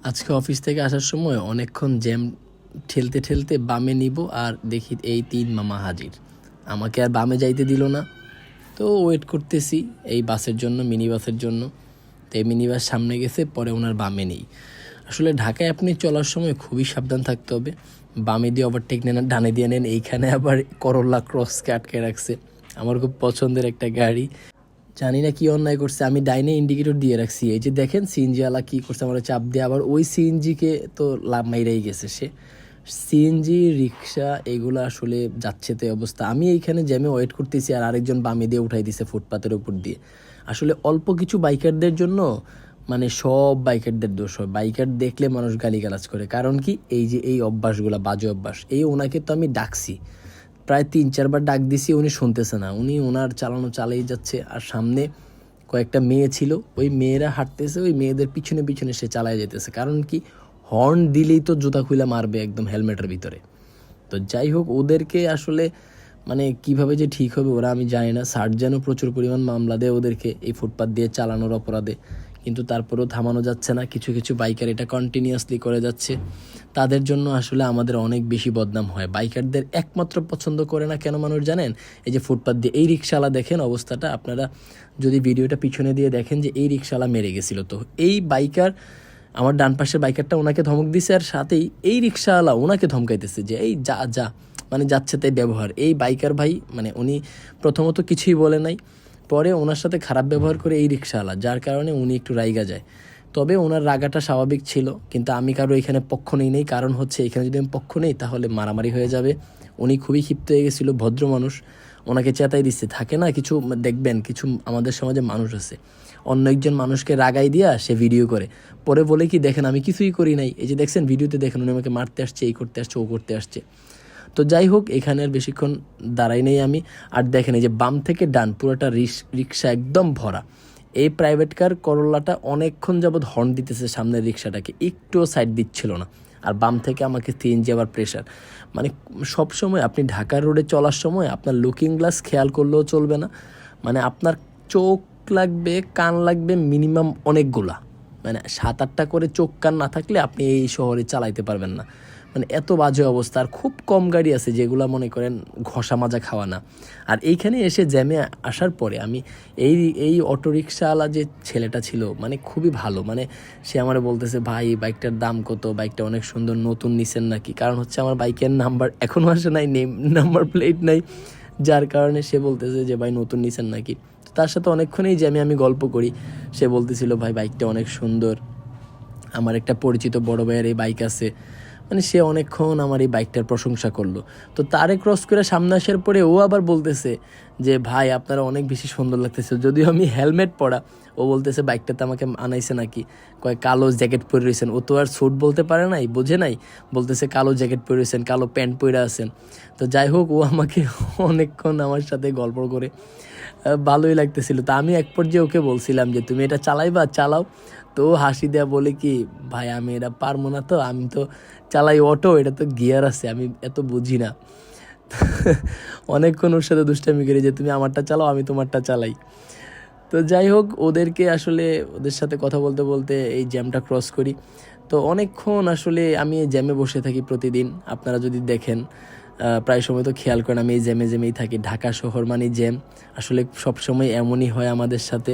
আজকে অফিস থেকে আসার সময় অনেকক্ষণ জ্যাম ঠেলতে ঠেলতে বামে নিব, আর দেখি এই 3 মামা হাজির। আমাকে আর বামে যাইতে দিল না। তো ওয়েট করতেছি এই বাসের জন্য, মিনি বাসের জন্য। তো এই মিনি বাস সামনে গেছে, পরে ওনার বামে নেই। আসলে ঢাকায় আপনি চলার সময় খুবই সাবধান থাকতে হবে। বামে দিয়ে ওভারটেক নেন, ডানে দিয়ে নেন। এইখানে আবার করোলা ক্রসকে আটকে রাখছে। আমার খুব পছন্দের একটা গাড়ি। জানি না কি অন্যায় করছে, আমি ডাইনে ইন্ডিকেটর দিয়ে রাখছি। এই যে দেখেন সিএনজি ওয়ালা কি করছে, আমার চাপ দিয়ে আবার ওই সিএনজিকে তো লাভ মাইরাই গেছে সে। সিএনজি রিক্সা এগুলো আসলে যাচ্ছে তো অবস্থা। আমি এইখানে জ্যামে ওয়েট করতেছি, আর আরেকজন বামে দিয়ে উঠাই দিছে ফুটপাতের উপর দিয়ে। আসলে অল্প কিছু বাইকারদের জন্য মানে সব বাইকারদের দোষ হয়। বাইকার দেখলে মানুষ গালিগালাজ করে, কারণ কি এই যে এই অভ্যাসগুলো বাজে অভ্যাস। এই ওনাকে তো আমি ডাকছি, প্রায় 3-4 বার ডাক দিছি, উনি শুনতেছে না। উনি ওনার চালানো চালিয়ে যাচ্ছে, আর সামনে কয়েকটা মেয়ে ছিল, ওই মেয়েরা হাঁটতেছে, ওই মেয়েদের পিছনে পিছনে সে চালায় যেতেছে। কারণ কি, হর্ন দিলেই তো জুতা খুলে মারবে একদম হেলমেটের ভিতরে। তো যাই হোক, ওদেরকে আসলে মানে কিভাবে যে ঠিক হবে ওরা আমি জানি না। সার্জেনও প্রচুর পরিমাণ মামলা দেয় ওদেরকে এই ফুটপাত দিয়ে চালানোর অপরাধে, কিন্তু তারপরেও থামানো যাচ্ছে না। কিছু কিছু বাইকার এটা কন্টিনিউয়াসলি করে যাচ্ছে। তাদের জন্য আসলে আমাদের অনেক বেশি বদনাম হয়। বাইকারদের একমাত্র পছন্দ করে না কেন মানুষ জানেন? এই যে ফুটপাত দিয়ে এই রিক্সাওয়ালা দেখেন অবস্থাটা, আপনারা যদি ভিডিওটা পিছনে দিয়ে দেখেন যে এই রিক্সাওয়ালা মেরে গেছিলো। তো এই বাইকার, আমার ডান পাশের বাইকারটা ওনাকে ধমক দিছে, আর সাথেই এই রিক্সাওয়ালা ওনাকে ধমকাইতেছে যে এই যা যা, মানে যাচ্ছে তাই ব্যবহার। এই বাইকার ভাই মানে উনি প্রথমত কিছুই বলে নাই, পরে ওনার সাথে খারাপ ব্যবহার করে এই রিক্সাওয়ালা, যার কারণে উনি একটু রাইগা যায়। তবে ওনার রাগাটা স্বাভাবিক ছিল, কিন্তু আমি কারো এখানে পক্ষ নেই। কারণ হচ্ছে এখানে যদি আমি পক্ষ নেই তাহলে মারামারি হয়ে যাবে। উনি খুবই ক্ষিপ্ত হয়ে গেছিলো, ভদ্র মানুষ, ওনাকে চেতাই দিচ্ছে। থাকে না কিছু, দেখবেন কিছু আমাদের সমাজে মানুষ আছে, অন্য একজন মানুষকে রাগাই দিয়া সে ভিডিও করে, পরে বলে কি দেখেন আমি কিছুই করি নাই, এই যে দেখছেন ভিডিওতে দেখেন উনি আমাকে মারতে আসছে, এই করতে আসছে, ও করতে আসছে। তো যাই হোক, এখানে আর বেশিক্ষণ দাঁড়াই নেই আমি। আর দেখেন এই যে বাম থেকে ডান পুরোটা রিক্সা একদম ভরা। এই প্রাইভেট কার করোলাটা অনেকক্ষণ যাবৎ হর্ন দিতেছে সামনের রিক্সাটাকে, একটুও সাইড দিচ্ছিল না। আর বাম থেকে আমাকে সিএনজি আবার প্রেশার। মানে সবসময় আপনি ঢাকার রোডে চলার সময় আপনার লুকিং গ্লাস খেয়াল করলেও চলবে না। মানে আপনার চোখ লাগবে, কান লাগবে মিনিমাম অনেকগুলা। মানে 7-8টা করে চোখ কান না থাকলে আপনি এই শহরে চালাইতে পারবেন না। মানে এত বাজে অবস্থা। আর খুব কম গাড়ি আছে যেগুলো মনে করেন ঘষা মাজা খাওয়া না। আর এইখানে এসে জ্যামে আসার পরে আমি এই এই অটোরিকশাওয়ালা যে ছেলেটা ছিল মানে খুবই ভালো। মানে সে আমার বলতেছে ভাই বাইকটার দাম কত, বাইকটা অনেক সুন্দর, নতুন নিছেন নাকি? কারণ হচ্ছে আমার বাইকের নাম্বার এখনও আসে নাই, নাম্বার প্লেট নাই, যার কারণে সে বলতেছে যে ভাই নতুন নিছেন নাকি। তো তার সাথে অনেকক্ষণই জ্যামে আমি গল্প করি। সে বলতেছিল ভাই বাইকটা অনেক সুন্দর, আমার একটা পরিচিত বড় ভাইয়ের এই বাইক আছে। মানে সে অনেকক্ষণ আমার এই বাইকটার প্রশংসা করলো। তো তারে ক্রস করে সামনে আসার পরে ও আবার বলতেছে যে ভাই আপনারা অনেক বেশি সুন্দর লাগতেছে, যদিও আমি হেলমেট পরা। ও বলতেছে বাইকটাতে আমাকে আনাইছে নাকি, কয় কালো জ্যাকেট পরে রয়েছেন। ও তো আর স্যুট বলতে পারে নাই, বোঝে নাই, বলতেছে কালো জ্যাকেট পরে রয়েছেন, কালো প্যান্ট পরে আছেন। তো যাই হোক, ও আমাকে অনেকক্ষণ আমার সাথে গল্প করে ভালোই লাগতেছিল। তো আমি এক পর্যায়ে ওকে বলছিলাম যে তুমি এটা চালাইবা, চালাও। তো হাসি দেয়া বলে কি ভাই আমি এটা পারবো না, তো আমি তো চালাই অটো, এটা তো গিয়ার আছে, আমি এত বুঝি না। অনেকক্ষণ ওর সাথে দুষ্টামি করি যে তুমি আমারটা চালাও, আমি তোমারটা চালাই। তো যাই হোক, ওদেরকে আসলে ওদের সাথে কথা বলতে বলতে এই জ্যামটা ক্রস করি। তো অনেকক্ষণ আসলে আমি এই জ্যামে বসে থাকি প্রতিদিন। আপনারা যদি দেখেন প্রায় সময় তো খেয়াল করেন আমি এই জ্যামেই থাকি। ঢাকা শহর মানে জ্যাম, আসলে সবসময় এমনই হয় আমাদের সাথে।